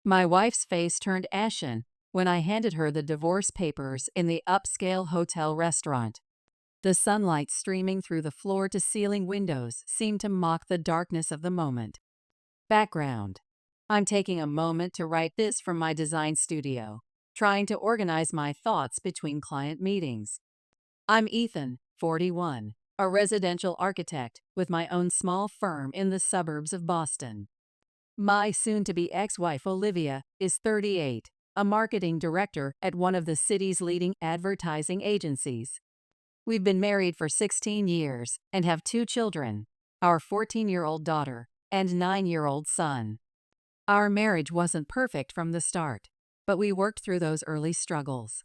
My wife's face turned ashen when I handed her the divorce papers in the upscale hotel restaurant. The sunlight streaming through the floor-to-ceiling windows seemed to mock the darkness of the moment. Background: I'm taking a moment to write this from my design studio, trying to organize my thoughts between client meetings. I'm Ethan, 41, a residential architect with my own small firm in the suburbs of Boston. My soon-to-be ex-wife Olivia is 38, a marketing director at one of the city's leading advertising agencies. We've been married for 16 years and have two children, our 14-year-old daughter and 9-year-old son. Our marriage wasn't perfect from the start, but we worked through those early struggles.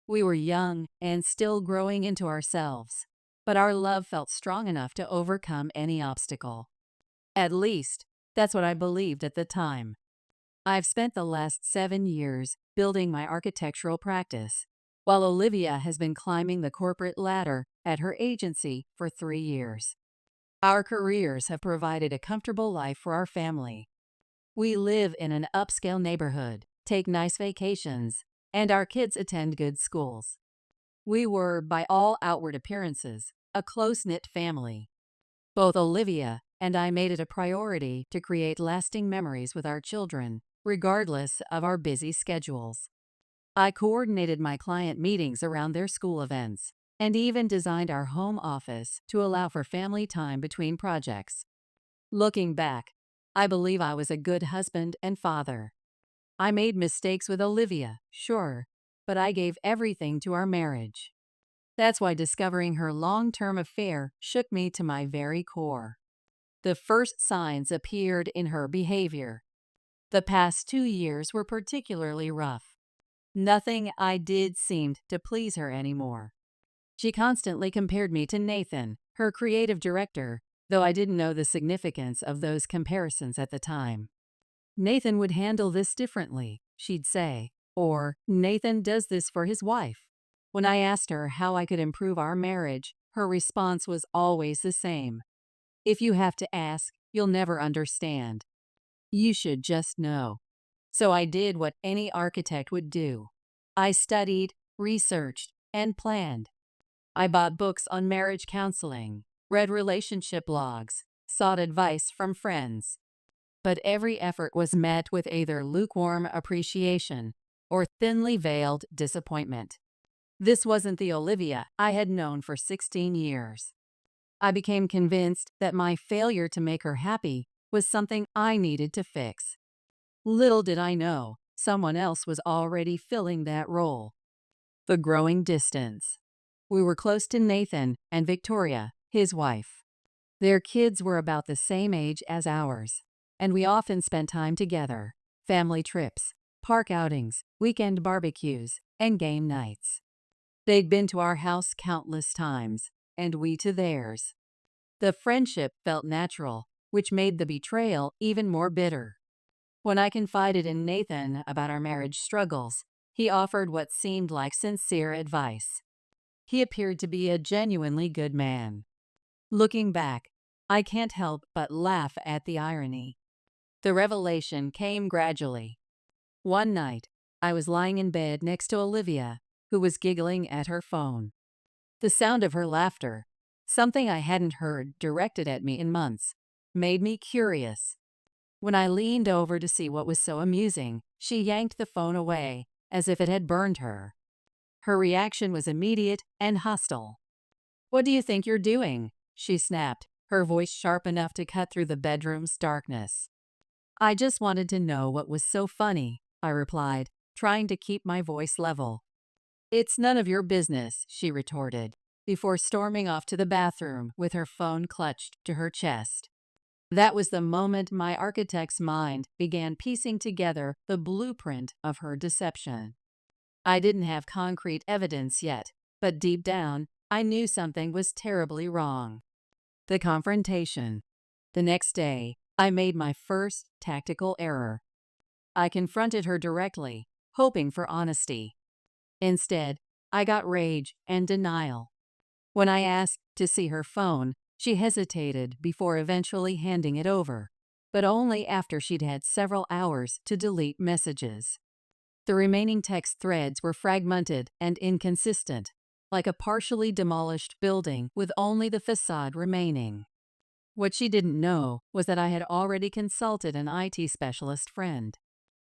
We were young and still growing into ourselves, but our love felt strong enough to overcome any obstacle. At least, that's what I believed at the time. I've spent the last 7 years building my architectural practice, while Olivia has been climbing the corporate ladder at her agency for 3 years. Our careers have provided a comfortable life for our family. We live in an upscale neighborhood, take nice vacations, and our kids attend good schools. We were, by all outward appearances, a close-knit family. Both Olivia and I made it a priority to create lasting memories with our children, regardless of our busy schedules. I coordinated my client meetings around their school events, and even designed our home office to allow for family time between projects. Looking back, I believe I was a good husband and father. I made mistakes with Olivia, sure, but I gave everything to our marriage. That's why discovering her long-term affair shook me to my very core. The first signs appeared in her behavior. The past 2 years were particularly rough. Nothing I did seemed to please her anymore. She constantly compared me to Nathan, her creative director, though I didn't know the significance of those comparisons at the time. Nathan would handle this differently, she'd say, or Nathan does this for his wife. When I asked her how I could improve our marriage, her response was always the same. If you have to ask, you'll never understand. You should just know. So I did what any architect would do. I studied, researched, and planned. I bought books on marriage counseling, read relationship blogs, sought advice from friends. But every effort was met with either lukewarm appreciation or thinly veiled disappointment. This wasn't the Olivia I had known for 16 years. I became convinced that my failure to make her happy was something I needed to fix. Little did I know, someone else was already filling that role. The growing distance. We were close to Nathan and Victoria, his wife. Their kids were about the same age as ours, and we often spent time together: family trips, park outings, weekend barbecues, and game nights. They'd been to our house countless times, and we to theirs. The friendship felt natural, which made the betrayal even more bitter. When I confided in Nathan about our marriage struggles, he offered what seemed like sincere advice. He appeared to be a genuinely good man. Looking back, I can't help but laugh at the irony. The revelation came gradually. One night, I was lying in bed next to Olivia, who was giggling at her phone. The sound of her laughter, something I hadn't heard directed at me in months, made me curious. When I leaned over to see what was so amusing, she yanked the phone away, as if it had burned her. Her reaction was immediate and hostile. "What do you think you're doing?" she snapped, her voice sharp enough to cut through the bedroom's darkness. "I just wanted to know what was so funny," I replied, trying to keep my voice level. "It's none of your business," she retorted, before storming off to the bathroom with her phone clutched to her chest. That was the moment my architect's mind began piecing together the blueprint of her deception. I didn't have concrete evidence yet, but deep down, I knew something was terribly wrong. The confrontation. The next day, I made my first tactical error. I confronted her directly, hoping for honesty. Instead, I got rage and denial. When I asked to see her phone, she hesitated before eventually handing it over. but only after she'd had several hours to delete messages. The remaining text threads were fragmented and inconsistent, like a partially demolished building with only the facade remaining. What she didn't know was that I had already consulted an IT specialist friend.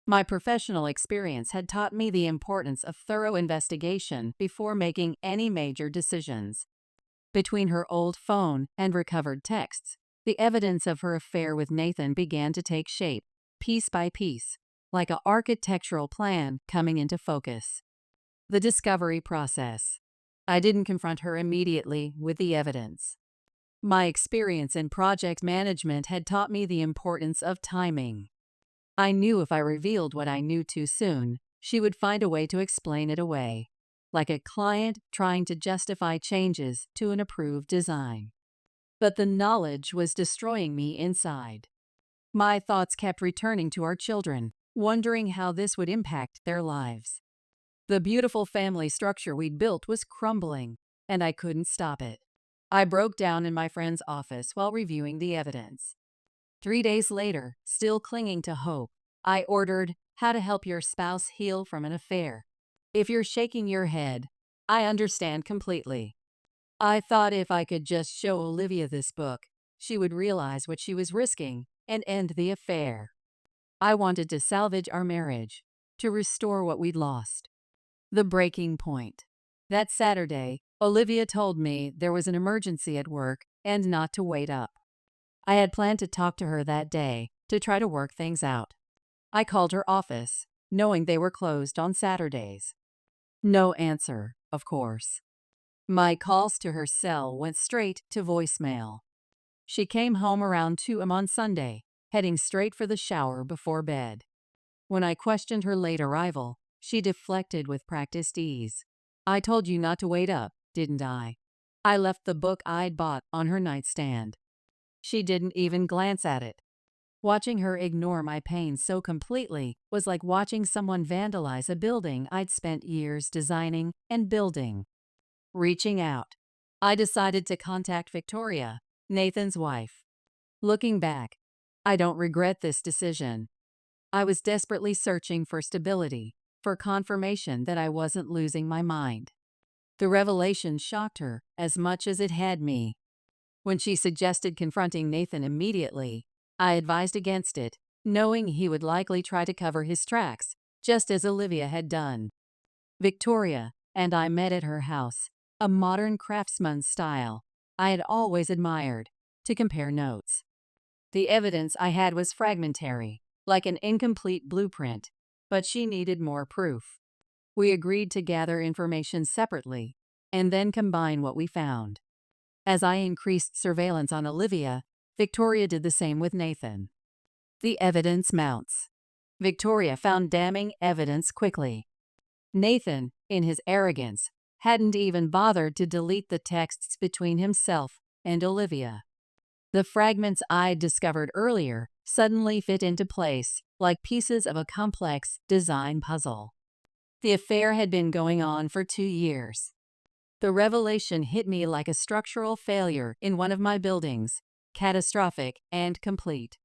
My professional experience had taught me the importance of thorough investigation before making any major decisions. Between her old phone and recovered texts, the evidence of her affair with Nathan began to take shape, piece by piece, like an architectural plan coming into focus. The discovery process. I didn't confront her immediately with the evidence. My experience in project management had taught me the importance of timing. I knew if I revealed what I knew too soon, she would find a way to explain it away, like a client trying to justify changes to an approved design. But the knowledge was destroying me inside. My thoughts kept returning to our children, wondering how this would impact their lives. The beautiful family structure we'd built was crumbling, and I couldn't stop it. I broke down in my friend's office while reviewing the evidence. 3 days later, still clinging to hope, I ordered How to Help Your Spouse Heal from an Affair. If you're shaking your head, I understand completely. I thought if I could just show Olivia this book, she would realize what she was risking and end the affair. I wanted to salvage our marriage, to restore what we'd lost. The breaking point. That Saturday, Olivia told me there was an emergency at work and not to wait up. I had planned to talk to her that day to try to work things out. I called her office, knowing they were closed on Saturdays. No answer, of course. My calls to her cell went straight to voicemail. She came home around 2 a.m. on Sunday, heading straight for the shower before bed. When I questioned her late arrival, she deflected with practiced ease. I told you not to wait up, didn't I? I left the book I'd bought on her nightstand. She didn't even glance at it. Watching her ignore my pain so completely was like watching someone vandalize a building I'd spent years designing and building. Reaching out, I decided to contact Victoria, Nathan's wife. Looking back, I don't regret this decision. I was desperately searching for stability, for confirmation that I wasn't losing my mind. The revelation shocked her as much as it had me. When she suggested confronting Nathan immediately, I advised against it, knowing he would likely try to cover his tracks, just as Olivia had done. Victoria and I met at her house, a modern craftsman's style I had always admired, to compare notes. The evidence I had was fragmentary, like an incomplete blueprint, but she needed more proof. We agreed to gather information separately and then combine what we found. As I increased surveillance on Olivia, Victoria did the same with Nathan. The evidence mounts. Victoria found damning evidence quickly. Nathan, in his arrogance, hadn't even bothered to delete the texts between himself and Olivia. The fragments I'd discovered earlier suddenly fit into place, like pieces of a complex design puzzle. The affair had been going on for 2 years. The revelation hit me like a structural failure in one of my buildings, catastrophic and complete.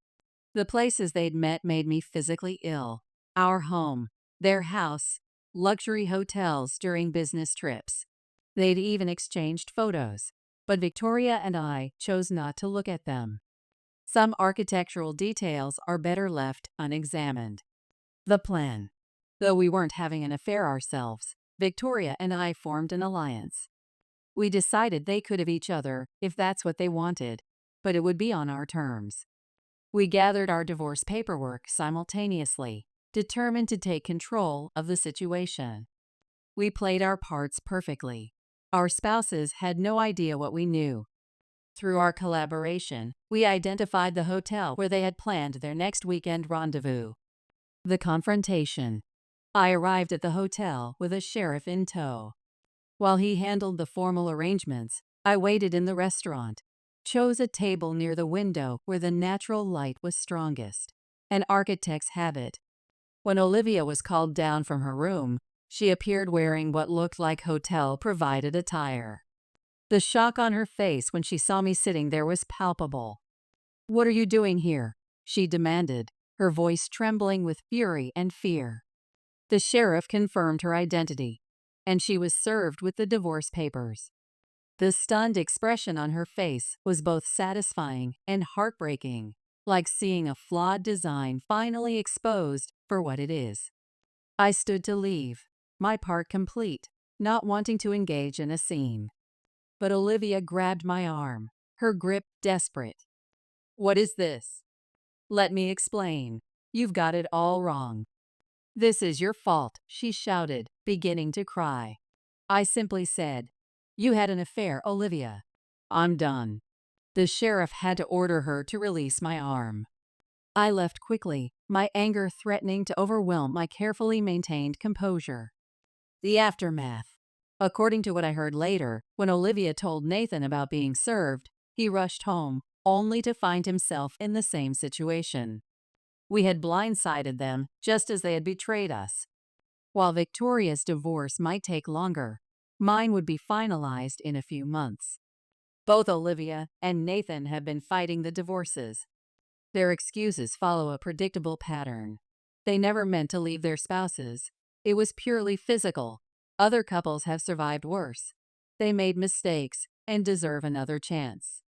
The places they'd met made me physically ill. Our home, their house, luxury hotels during business trips. They'd even exchanged photos, but Victoria and I chose not to look at them. Some architectural details are better left unexamined. The plan. Though we weren't having an affair ourselves, Victoria and I formed an alliance. We decided they could have each other if that's what they wanted, but it would be on our terms. We gathered our divorce paperwork simultaneously, determined to take control of the situation. We played our parts perfectly. Our spouses had no idea what we knew. Through our collaboration, we identified the hotel where they had planned their next weekend rendezvous. The confrontation. I arrived at the hotel with a sheriff in tow. While he handled the formal arrangements, I waited in the restaurant, chose a table near the window where the natural light was strongest, an architect's habit. When Olivia was called down from her room, she appeared wearing what looked like hotel-provided attire. The shock on her face when she saw me sitting there was palpable. "What are you doing here?" she demanded, her voice trembling with fury and fear. The sheriff confirmed her identity, and she was served with the divorce papers. The stunned expression on her face was both satisfying and heartbreaking, like seeing a flawed design finally exposed for what it is. I stood to leave, my part complete, not wanting to engage in a scene. But Olivia grabbed my arm, her grip desperate. "What is this? Let me explain. You've got it all wrong." "This is your fault," she shouted, beginning to cry. I simply said, "You had an affair, Olivia. I'm done." The sheriff had to order her to release my arm. I left quickly, my anger threatening to overwhelm my carefully maintained composure. The aftermath. According to what I heard later, when Olivia told Nathan about being served, he rushed home, only to find himself in the same situation. We had blindsided them just as they had betrayed us. While Victoria's divorce might take longer, mine would be finalized in a few months. Both Olivia and Nathan have been fighting the divorces. Their excuses follow a predictable pattern. They never meant to leave their spouses. It was purely physical. Other couples have survived worse. They made mistakes and deserve another chance.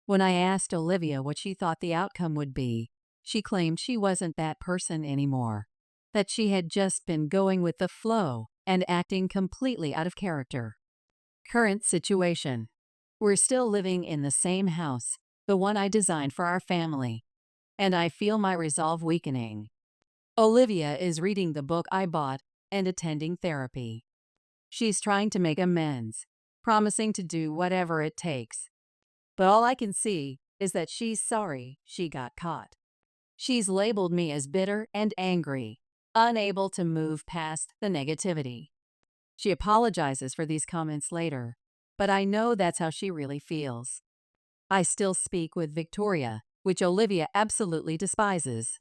When I asked Olivia what she thought the outcome would be, she claimed she wasn't that person anymore, that she had just been going with the flow and acting completely out of character. Current situation. We're still living in the same house, the one I designed for our family, and I feel my resolve weakening. Olivia is reading the book I bought and attending therapy. She's trying to make amends, promising to do whatever it takes. But all I can see is that she's sorry she got caught. She's labeled me as bitter and angry, unable to move past the negativity. She apologizes for these comments later, but I know that's how she really feels. I still speak with Victoria, which Olivia absolutely despises.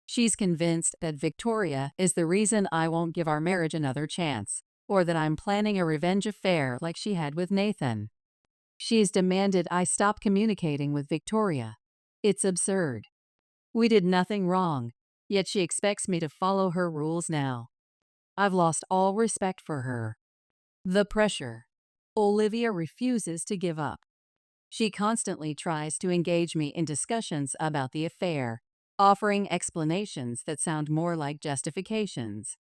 She's convinced that Victoria is the reason I won't give our marriage another chance, or that I'm planning a revenge affair like she had with Nathan. She's demanded I stop communicating with Victoria. It's absurd. We did nothing wrong, yet she expects me to follow her rules now. I've lost all respect for her. The pressure. Olivia refuses to give up. She constantly tries to engage me in discussions about the affair, offering explanations that sound more like justifications.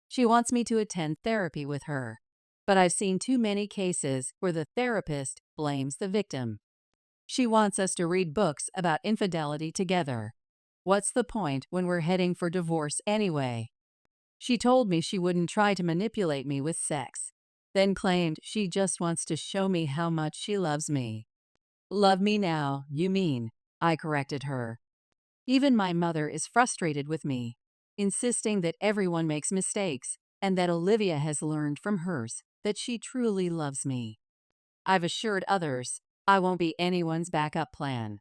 She wants me to attend therapy with her, but I've seen too many cases where the therapist blames the victim. She wants us to read books about infidelity together. What's the point when we're heading for divorce anyway? She told me she wouldn't try to manipulate me with sex, then claimed she just wants to show me how much she loves me. "Love me now, you mean," I corrected her. Even my mother is frustrated with me, insisting that everyone makes mistakes and that Olivia has learned from hers that she truly loves me. I've assured others I won't be anyone's backup plan.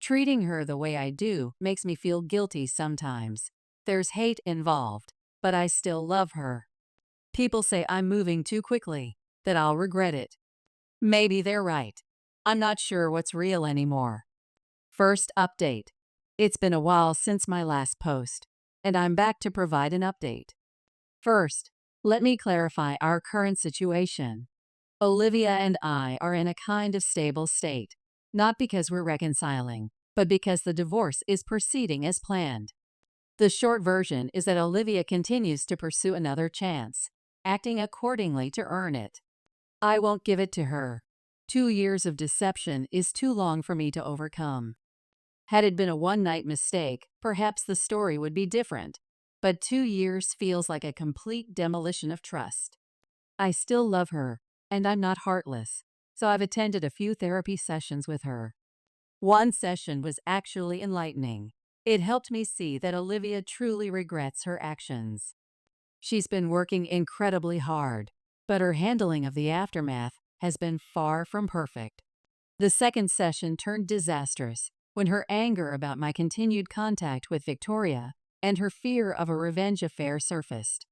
Treating her the way I do makes me feel guilty sometimes. There's hate involved, but I still love her. People say I'm moving too quickly, that I'll regret it. Maybe they're right. I'm not sure what's real anymore. First update. It's been a while since my last post, and I'm back to provide an update. First, let me clarify our current situation. Olivia and I are in a kind of stable state, not because we're reconciling, but because the divorce is proceeding as planned. The short version is that Olivia continues to pursue another chance, acting accordingly to earn it. I won't give it to her. 2 years of deception is too long for me to overcome. Had it been a one-night mistake, perhaps the story would be different, but 2 years feels like a complete demolition of trust. I still love her, and I'm not heartless, so I've attended a few therapy sessions with her. One session was actually enlightening. It helped me see that Olivia truly regrets her actions. She's been working incredibly hard, but her handling of the aftermath has been far from perfect. The second session turned disastrous when her anger about my continued contact with Victoria and her fear of a revenge affair surfaced.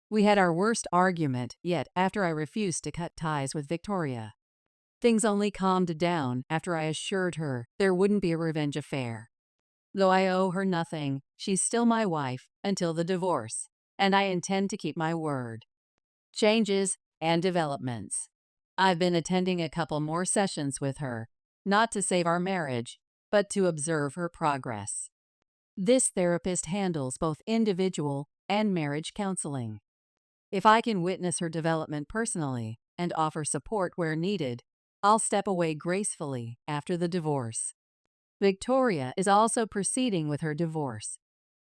We had our worst argument yet after I refused to cut ties with Victoria. Things only calmed down after I assured her there wouldn't be a revenge affair. Though I owe her nothing, she's still my wife until the divorce, and I intend to keep my word. Changes and developments. I've been attending a couple more sessions with her, not to save our marriage, but to observe her progress. This therapist handles both individual and marriage counseling. If I can witness her development personally and offer support where needed, I'll step away gracefully after the divorce. Victoria is also proceeding with her divorce.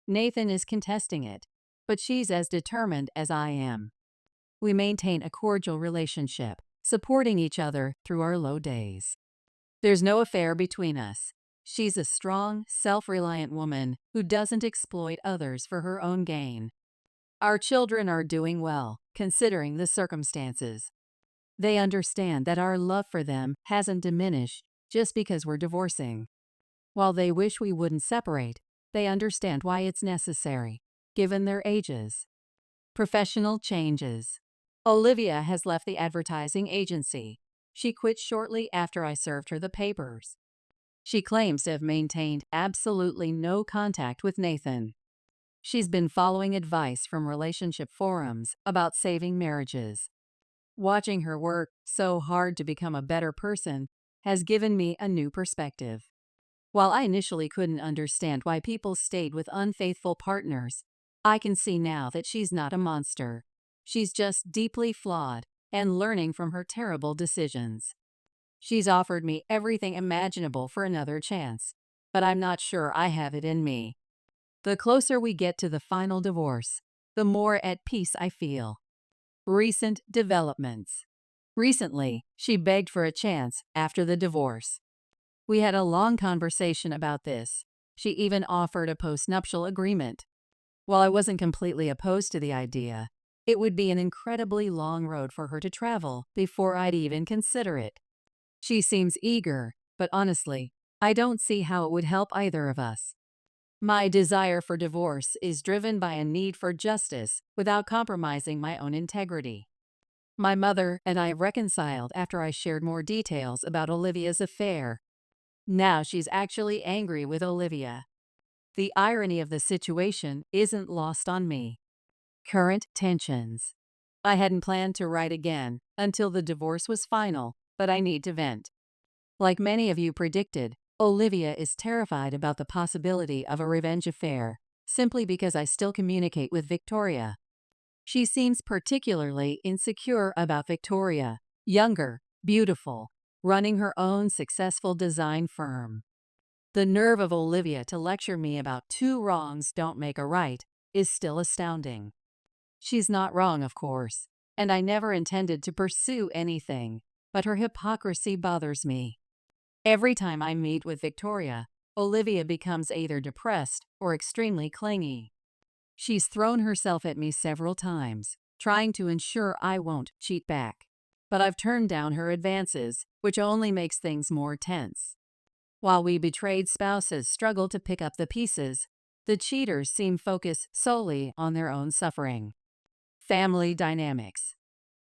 Nathan is contesting it, but she's as determined as I am. We maintain a cordial relationship, supporting each other through our low days. There's no affair between us. She's a strong, self-reliant woman who doesn't exploit others for her own gain. Our children are doing well, considering the circumstances. They understand that our love for them hasn't diminished just because we're divorcing. While they wish we wouldn't separate, they understand why it's necessary, given their ages. Professional changes. Olivia has left the advertising agency. She quit shortly after I served her the papers. She claims to have maintained absolutely no contact with Nathan. She's been following advice from relationship forums about saving marriages. Watching her work so hard to become a better person has given me a new perspective. While I initially couldn't understand why people stayed with unfaithful partners, I can see now that she's not a monster. She's just deeply flawed and learning from her terrible decisions. She's offered me everything imaginable for another chance, but I'm not sure I have it in me. The closer we get to the final divorce, the more at peace I feel. Recent developments. Recently, she begged for a chance after the divorce. We had a long conversation about this. She even offered a postnuptial agreement. While I wasn't completely opposed to the idea, it would be an incredibly long road for her to travel before I'd even consider it. She seems eager, but honestly, I don't see how it would help either of us. My desire for divorce is driven by a need for justice without compromising my own integrity. My mother and I reconciled after I shared more details about Olivia's affair. Now she's actually angry with Olivia. The irony of the situation isn't lost on me. Current tensions. I hadn't planned to write again until the divorce was final, but I need to vent. Like many of you predicted, Olivia is terrified about the possibility of a revenge affair, simply because I still communicate with Victoria. She seems particularly insecure about Victoria, younger, beautiful, running her own successful design firm. The nerve of Olivia to lecture me about two wrongs don't make a right is still astounding. She's not wrong, of course, and I never intended to pursue anything, but her hypocrisy bothers me. Every time I meet with Victoria, Olivia becomes either depressed or extremely clingy. She's thrown herself at me several times, trying to ensure I won't cheat back. But I've turned down her advances, which only makes things more tense. While we betrayed spouses struggle to pick up the pieces, the cheaters seem focused solely on their own suffering. Family dynamics.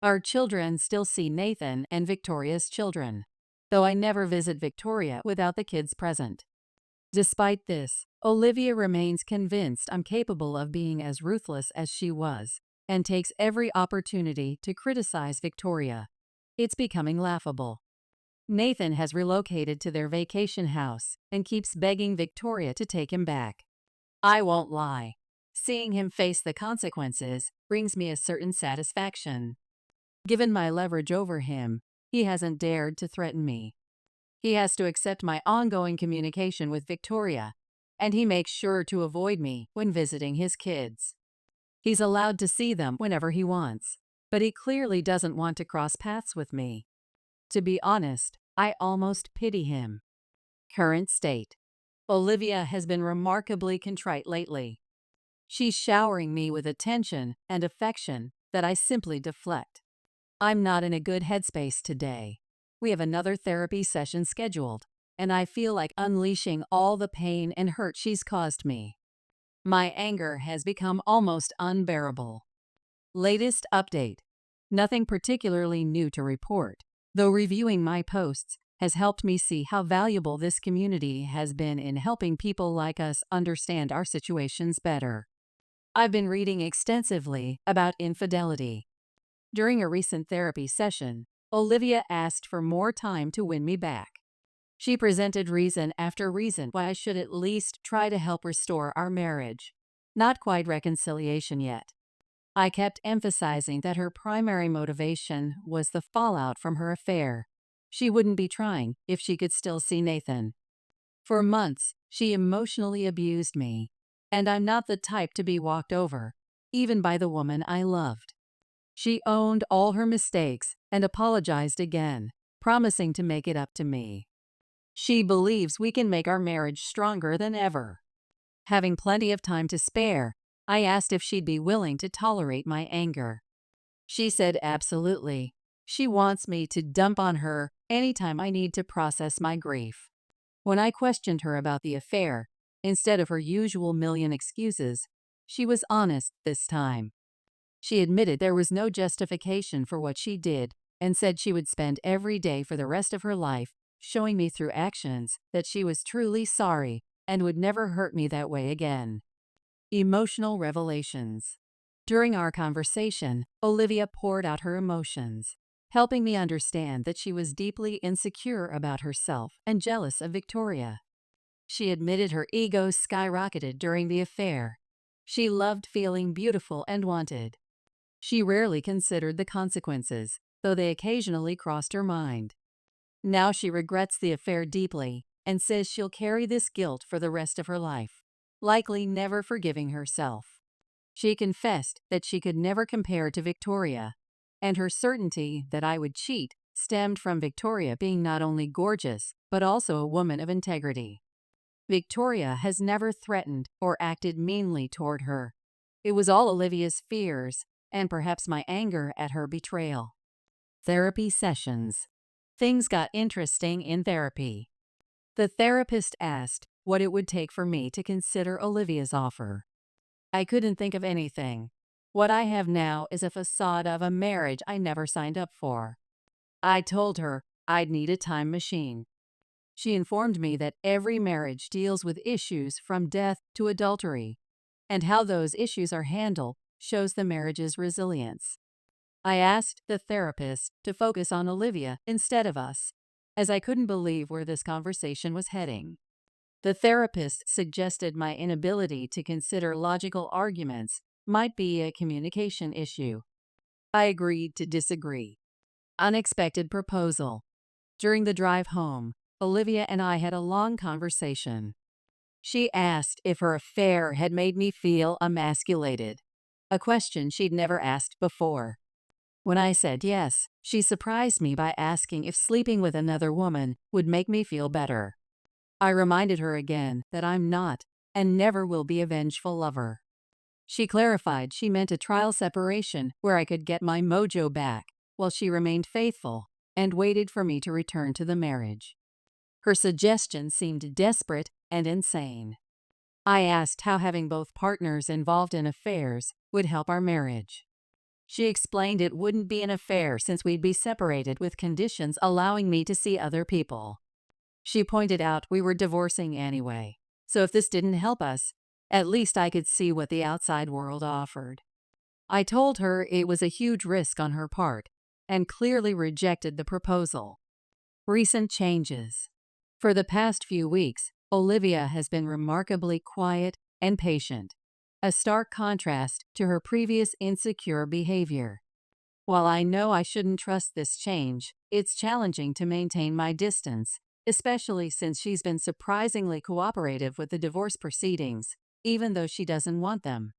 Our children still see Nathan and Victoria's children, though I never visit Victoria without the kids present. Despite this, Olivia remains convinced I'm capable of being as ruthless as she was, and takes every opportunity to criticize Victoria. It's becoming laughable. Nathan has relocated to their vacation house and keeps begging Victoria to take him back. I won't lie. Seeing him face the consequences brings me a certain satisfaction. Given my leverage over him, he hasn't dared to threaten me. He has to accept my ongoing communication with Victoria, and he makes sure to avoid me when visiting his kids. He's allowed to see them whenever he wants, but he clearly doesn't want to cross paths with me. To be honest, I almost pity him. Current state. Olivia has been remarkably contrite lately. She's showering me with attention and affection that I simply deflect. I'm not in a good headspace today. We have another therapy session scheduled, and I feel like unleashing all the pain and hurt she's caused me. My anger has become almost unbearable. Latest update. Nothing particularly new to report, though reviewing my posts has helped me see how valuable this community has been in helping people like us understand our situations better. I've been reading extensively about infidelity. During a recent therapy session, Olivia asked for more time to win me back. She presented reason after reason why I should at least try to help restore our marriage. Not quite reconciliation yet. I kept emphasizing that her primary motivation was the fallout from her affair. She wouldn't be trying if she could still see Nathan. For months, she emotionally abused me, and I'm not the type to be walked over, even by the woman I loved. She owned all her mistakes and apologized again, promising to make it up to me. She believes we can make our marriage stronger than ever. Having plenty of time to spare, I asked if she'd be willing to tolerate my anger. She said absolutely. She wants me to dump on her anytime I need to process my grief. When I questioned her about the affair, instead of her usual million excuses, she was honest this time. She admitted there was no justification for what she did and said she would spend every day for the rest of her life showing me through actions that she was truly sorry and would never hurt me that way again. Emotional revelations. During our conversation, Olivia poured out her emotions, helping me understand that she was deeply insecure about herself and jealous of Victoria. She admitted her ego skyrocketed during the affair. She loved feeling beautiful and wanted. She rarely considered the consequences, though they occasionally crossed her mind. Now she regrets the affair deeply and says she'll carry this guilt for the rest of her life, likely never forgiving herself. She confessed that she could never compare to Victoria, and her certainty that I would cheat stemmed from Victoria being not only gorgeous, but also a woman of integrity. Victoria has never threatened or acted meanly toward her. It was all Olivia's fears and perhaps my anger at her betrayal. Therapy sessions. Things got interesting in therapy. The therapist asked what it would take for me to consider Olivia's offer. I couldn't think of anything. What I have now is a facade of a marriage I never signed up for. I told her I'd need a time machine. She informed me that every marriage deals with issues from death to adultery, and how those issues are handled shows the marriage's resilience. I asked the therapist to focus on Olivia instead of us, as I couldn't believe where this conversation was heading. The therapist suggested my inability to consider logical arguments might be a communication issue. I agreed to disagree. Unexpected proposal. During the drive home, Olivia and I had a long conversation. She asked if her affair had made me feel emasculated, a question she'd never asked before. When I said yes, she surprised me by asking if sleeping with another woman would make me feel better. I reminded her again that I'm not and never will be a vengeful lover. She clarified she meant a trial separation where I could get my mojo back while she remained faithful and waited for me to return to the marriage. Her suggestion seemed desperate and insane. I asked how having both partners involved in affairs would help our marriage. She explained it wouldn't be an affair since we'd be separated with conditions allowing me to see other people. She pointed out we were divorcing anyway, so if this didn't help us, at least I could see what the outside world offered. I told her it was a huge risk on her part and clearly rejected the proposal. Recent changes. For the past few weeks, Olivia has been remarkably quiet and patient, a stark contrast to her previous insecure behavior. While I know I shouldn't trust this change, it's challenging to maintain my distance, especially since she's been surprisingly cooperative with the divorce proceedings, even though she doesn't want them.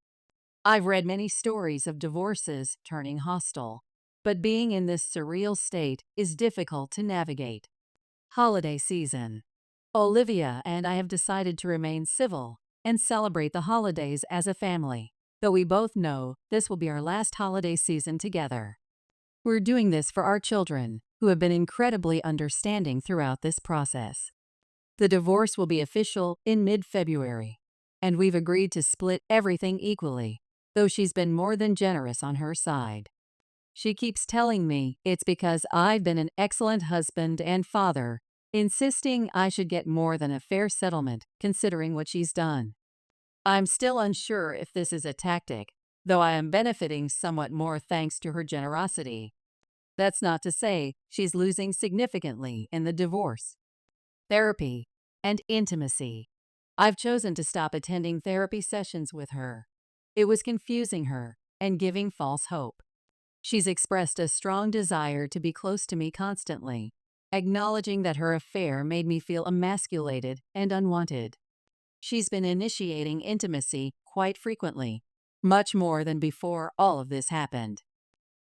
I've read many stories of divorces turning hostile, but being in this surreal state is difficult to navigate. Holiday season. Olivia and I have decided to remain civil and celebrate the holidays as a family, though we both know this will be our last holiday season together. We're doing this for our children, who have been incredibly understanding throughout this process. The divorce will be official in mid-February, and we've agreed to split everything equally, though she's been more than generous on her side. She keeps telling me it's because I've been an excellent husband and father insisting I should get more than a fair settlement considering what she's done. I'm still unsure if this is a tactic, though I am benefiting somewhat more thanks to her generosity. That's not to say she's losing significantly in the divorce. Therapy and intimacy. I've chosen to stop attending therapy sessions with her. It was confusing her and giving false hope. She's expressed a strong desire to be close to me constantly, acknowledging that her affair made me feel emasculated and unwanted. She's been initiating intimacy quite frequently, much more than before all of this happened.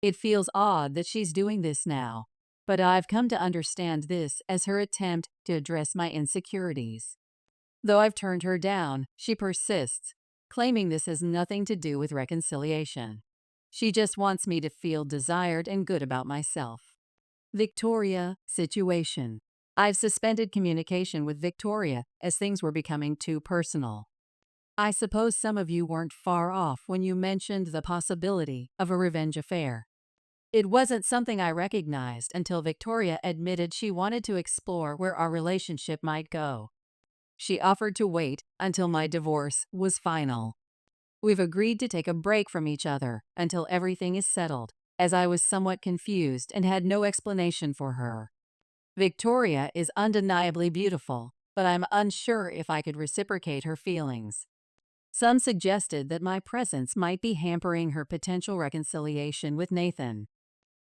It feels odd that she's doing this now, but I've come to understand this as her attempt to address my insecurities. Though I've turned her down, she persists, claiming this has nothing to do with reconciliation. She just wants me to feel desired and good about myself. Victoria situation. I've suspended communication with Victoria as things were becoming too personal. I suppose some of you weren't far off when you mentioned the possibility of a revenge affair. It wasn't something I recognized until Victoria admitted she wanted to explore where our relationship might go. She offered to wait until my divorce was final. We've agreed to take a break from each other until everything is settled, as I was somewhat confused and had no explanation for her. Victoria is undeniably beautiful, but I'm unsure if I could reciprocate her feelings. Some suggested that my presence might be hampering her potential reconciliation with Nathan.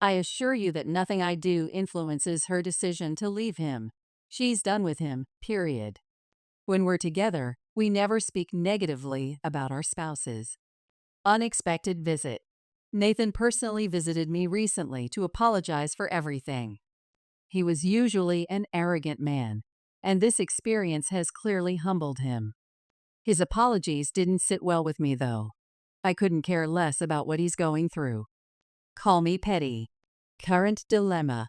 I assure you that nothing I do influences her decision to leave him. She's done with him, period. When we're together, we never speak negatively about our spouses. Unexpected visit. Nathan personally visited me recently to apologize for everything. He was usually an arrogant man, and this experience has clearly humbled him. His apologies didn't sit well with me, though. I couldn't care less about what he's going through. Call me petty. Current dilemma.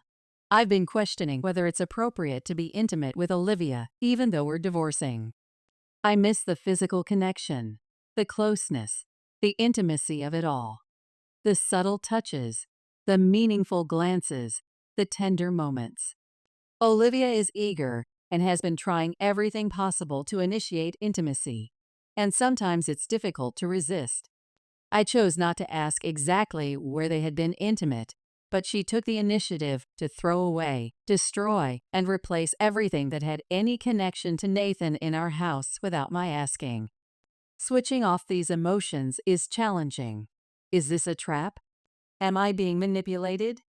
I've been questioning whether it's appropriate to be intimate with Olivia, even though we're divorcing. I miss the physical connection, the closeness, the intimacy of it all. The subtle touches, the meaningful glances, the tender moments. Olivia is eager and has been trying everything possible to initiate intimacy, and sometimes it's difficult to resist. I chose not to ask exactly where they had been intimate, but she took the initiative to throw away, destroy, and replace everything that had any connection to Nathan in our house without my asking. Switching off these emotions is challenging. Is this a trap? Am I being manipulated?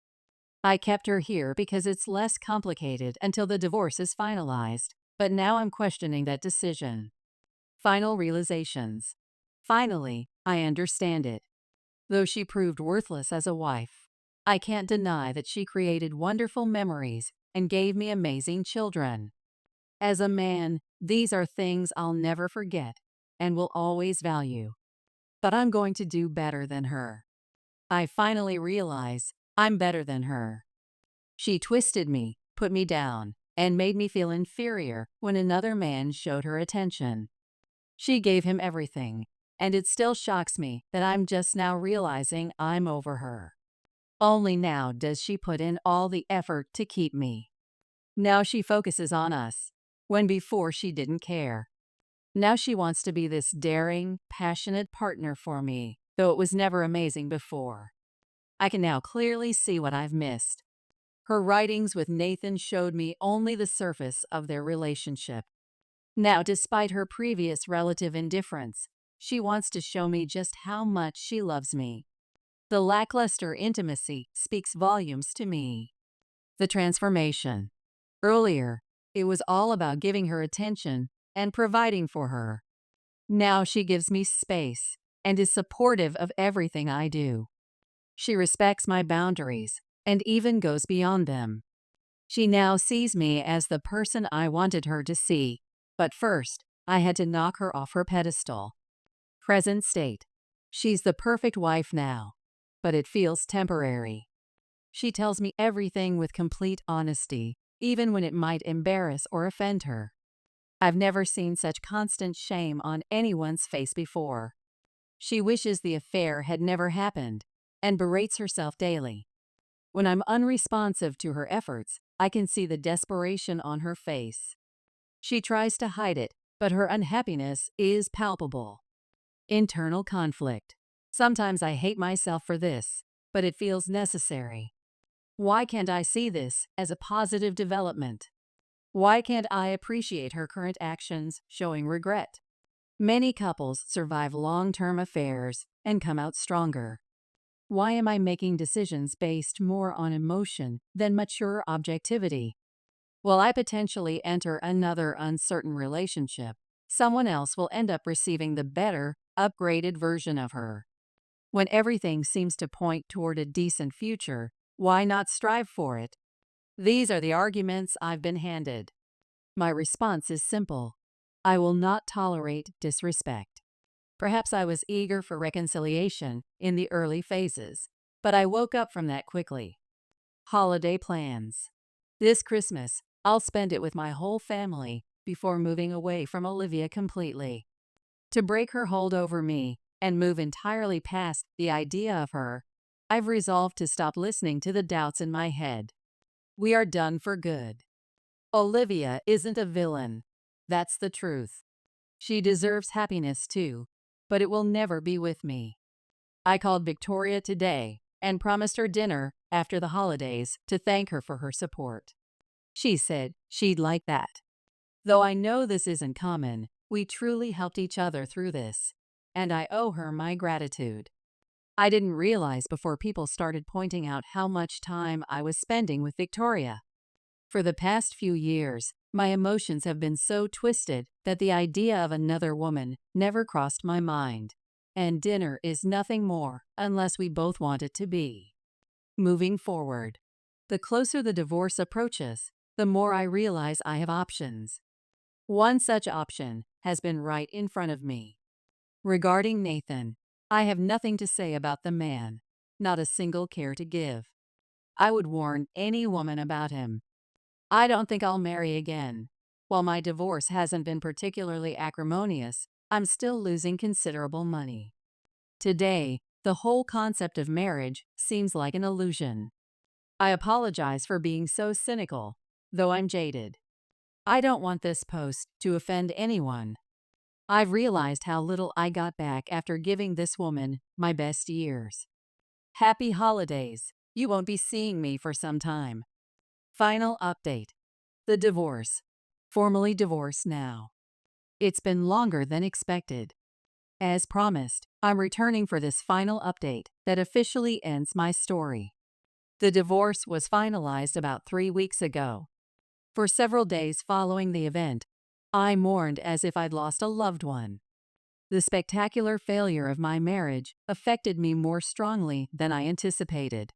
I kept her here because it's less complicated until the divorce is finalized, but now I'm questioning that decision. Final realizations. Finally, I understand it. Though she proved worthless as a wife, I can't deny that she created wonderful memories and gave me amazing children. As a man, these are things I'll never forget and will always value. But I'm going to do better than her. I finally realize I'm better than her. She twisted me, put me down, and made me feel inferior when another man showed her attention. She gave him everything, and it still shocks me that I'm just now realizing I'm over her. Only now does she put in all the effort to keep me. Now she focuses on us, when before she didn't care. Now she wants to be this daring, passionate partner for me, though it was never amazing before. I can now clearly see what I've missed. Her writings with Nathan showed me only the surface of their relationship. Now, despite her previous relative indifference, she wants to show me just how much she loves me. The lackluster intimacy speaks volumes to me. The transformation. Earlier, it was all about giving her attention and providing for her. Now she gives me space and is supportive of everything I do. She respects my boundaries and even goes beyond them. She now sees me as the person I wanted her to see, but first, I had to knock her off her pedestal. Present state. She's the perfect wife now, but it feels temporary. She tells me everything with complete honesty, even when it might embarrass or offend her. I've never seen such constant shame on anyone's face before. She wishes the affair had never happened and berates herself daily. When I'm unresponsive to her efforts, I can see the desperation on her face. She tries to hide it, but her unhappiness is palpable. Internal conflict. Sometimes I hate myself for this, but it feels necessary. Why can't I see this as a positive development? Why can't I appreciate her current actions showing regret? Many couples survive long-term affairs and come out stronger. Why am I making decisions based more on emotion than mature objectivity? Will I potentially enter another uncertain relationship? Someone else will end up receiving the better, upgraded version of her. When everything seems to point toward a decent future, why not strive for it? These are the arguments I've been handed. My response is simple. I will not tolerate disrespect. Perhaps I was eager for reconciliation in the early phases, but I woke up from that quickly. Holiday plans. This Christmas, I'll spend it with my whole family before moving away from Olivia completely. To break her hold over me and move entirely past the idea of her, I've resolved to stop listening to the doubts in my head. We are done for good. Olivia isn't a villain. That's the truth. She deserves happiness too, but it will never be with me. I called Victoria today and promised her dinner after the holidays to thank her for her support. She said she'd like that. Though I know this isn't common, we truly helped each other through this, and I owe her my gratitude. I didn't realize before people started pointing out how much time I was spending with Victoria. For the past few years, my emotions have been so twisted that the idea of another woman never crossed my mind. And dinner is nothing more unless we both want it to be. Moving forward. The closer the divorce approaches, the more I realize I have options. One such option has been right in front of me. Regarding Nathan, I have nothing to say about the man, not a single care to give. I would warn any woman about him. I don't think I'll marry again. While my divorce hasn't been particularly acrimonious, I'm still losing considerable money. Today, the whole concept of marriage seems like an illusion. I apologize for being so cynical, though I'm jaded. I don't want this post to offend anyone. I've realized how little I got back after giving this woman my best years. Happy holidays. You won't be seeing me for some time. Final update. The divorce. Formally divorced now. It's been longer than expected. As promised, I'm returning for this final update that officially ends my story. The divorce was finalized about 3 weeks ago. For several days following the event, I mourned as if I'd lost a loved one. The spectacular failure of my marriage affected me more strongly than I anticipated.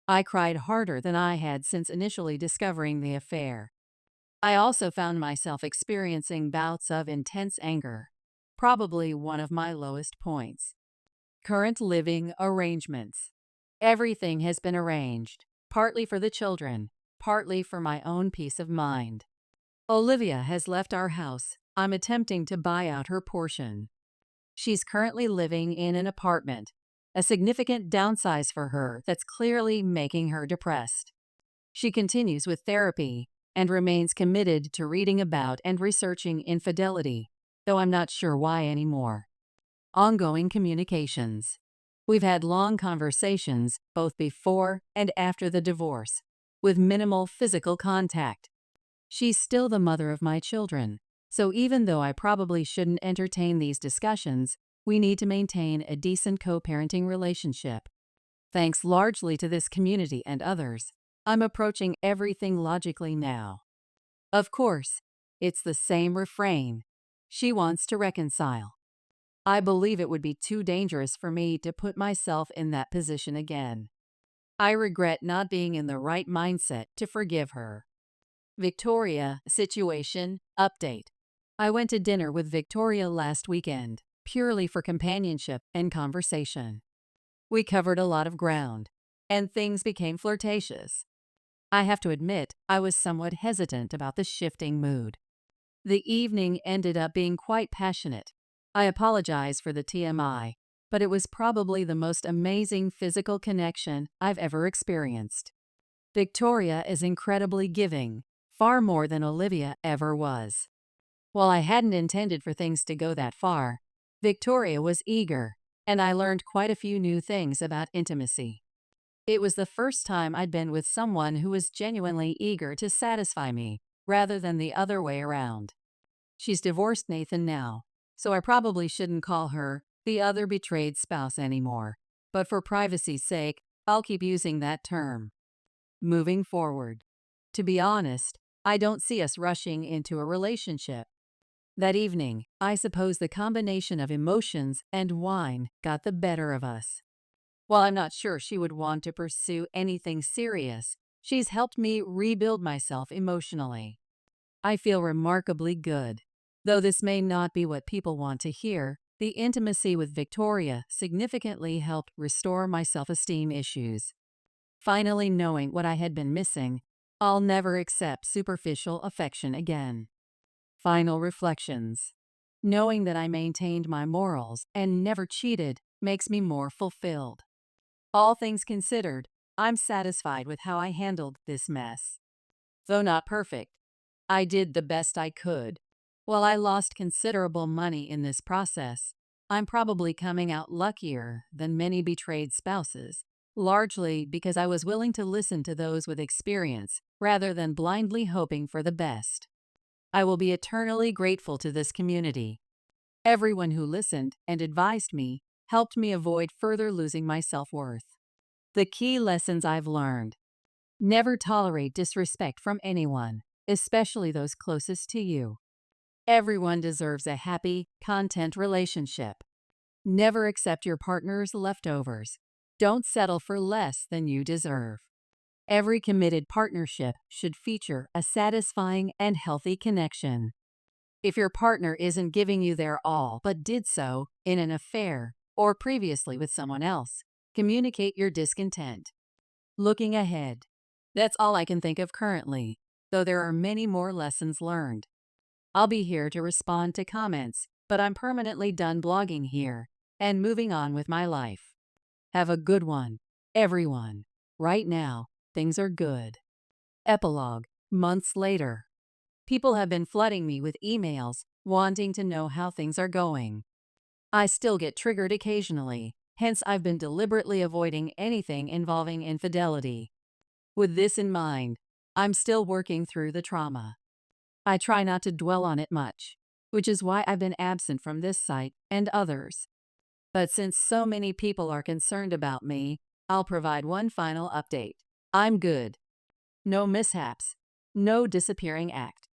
I cried harder than I had since initially discovering the affair. I also found myself experiencing bouts of intense anger, probably one of my lowest points. Current living arrangements. Everything has been arranged, partly for the children, partly for my own peace of mind. Olivia has left our house. I'm attempting to buy out her portion. She's currently living in an apartment, a significant downsize for her that's clearly making her depressed. She continues with therapy and remains committed to reading about and researching infidelity, though I'm not sure why anymore. Ongoing communications. We've had long conversations both before and after the divorce, with minimal physical contact. She's still the mother of my children, so even though I probably shouldn't entertain these discussions, we need to maintain a decent co-parenting relationship. Thanks largely to this community and others, I'm approaching everything logically now. Of course, it's the same refrain. She wants to reconcile. I believe it would be too dangerous for me to put myself in that position again. I regret not being in the right mindset to forgive her. Victoria situation update. I went to dinner with Victoria last weekend, purely for companionship and conversation. We covered a lot of ground, and things became flirtatious. I have to admit, I was somewhat hesitant about the shifting mood. The evening ended up being quite passionate. I apologize for the TMI, but it was probably the most amazing physical connection I've ever experienced. Victoria is incredibly giving, far more than Olivia ever was. While I hadn't intended for things to go that far, Victoria was eager, and I learned quite a few new things about intimacy. It was the first time I'd been with someone who was genuinely eager to satisfy me, rather than the other way around. She's divorced Nathan now, so I probably shouldn't call her the other betrayed spouse anymore, but for privacy's sake, I'll keep using that term. Moving forward. To be honest, I don't see us rushing into a relationship. That evening, I suppose the combination of emotions and wine got the better of us. While I'm not sure she would want to pursue anything serious, she's helped me rebuild myself emotionally. I feel remarkably good. Though this may not be what people want to hear, the intimacy with Victoria significantly helped restore my self-esteem issues. Finally knowing what I had been missing, I'll never accept superficial affection again. Final reflections. Knowing that I maintained my morals and never cheated makes me more fulfilled. All things considered, I'm satisfied with how I handled this mess. Though not perfect, I did the best I could. While I lost considerable money in this process, I'm probably coming out luckier than many betrayed spouses, largely because I was willing to listen to those with experience rather than blindly hoping for the best. I will be eternally grateful to this community. Everyone who listened and advised me helped me avoid further losing my self-worth. The key lessons I've learned. Never tolerate disrespect from anyone, especially those closest to you. Everyone deserves a happy, content relationship. Never accept your partner's leftovers. Don't settle for less than you deserve. Every committed partnership should feature a satisfying and healthy connection. If your partner isn't giving you their all but did so in an affair or previously with someone else, communicate your discontent. Looking ahead. That's all I can think of currently, though there are many more lessons learned. I'll be here to respond to comments, but I'm permanently done blogging here and moving on with my life. Have a good one, everyone. Right now, things are good. Epilogue. Months later. People have been flooding me with emails, wanting to know how things are going. I still get triggered occasionally, hence I've been deliberately avoiding anything involving infidelity. With this in mind, I'm still working through the trauma. I try not to dwell on it much, which is why I've been absent from this site and others. But since so many people are concerned about me, I'll provide one final update. I'm good. No mishaps. No disappearing act.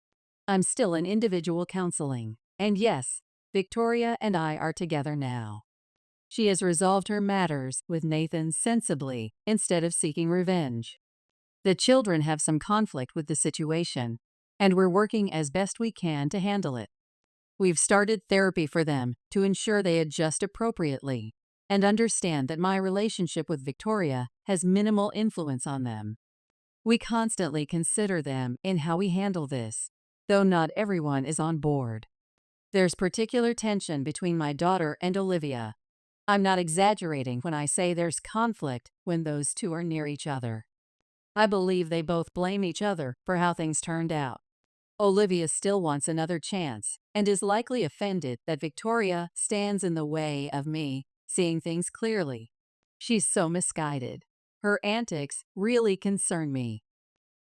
I'm still in individual counseling. And yes, Victoria and I are together now. She has resolved her matters with Nathan sensibly instead of seeking revenge. The children have some conflict with the situation, and we're working as best we can to handle it. We've started therapy for them to ensure they adjust appropriately and understand that my relationship with Victoria has minimal influence on them. We constantly consider them in how we handle this, though not everyone is on board. There's particular tension between my daughter and Olivia. I'm not exaggerating when I say there's conflict when those two are near each other. I believe they both blame each other for how things turned out. Olivia still wants another chance and is likely offended that Victoria stands in the way of me seeing things clearly. She's so misguided. Her antics really concern me.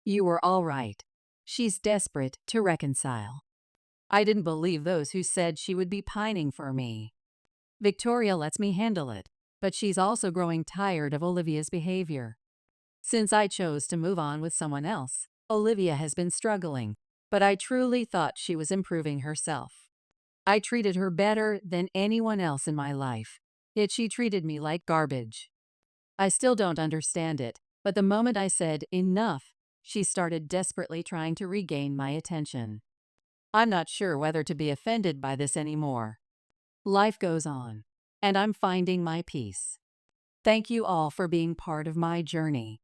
You were all right. She's desperate to reconcile. I didn't believe those who said she would be pining for me. Victoria lets me handle it, but she's also growing tired of Olivia's behavior. Since I chose to move on with someone else, Olivia has been struggling, but I truly thought she was improving herself. I treated her better than anyone else in my life, yet she treated me like garbage. I still don't understand it, but the moment I said enough, she started desperately trying to regain my attention. I'm not sure whether to be offended by this anymore. Life goes on, and I'm finding my peace. Thank you all for being part of my journey.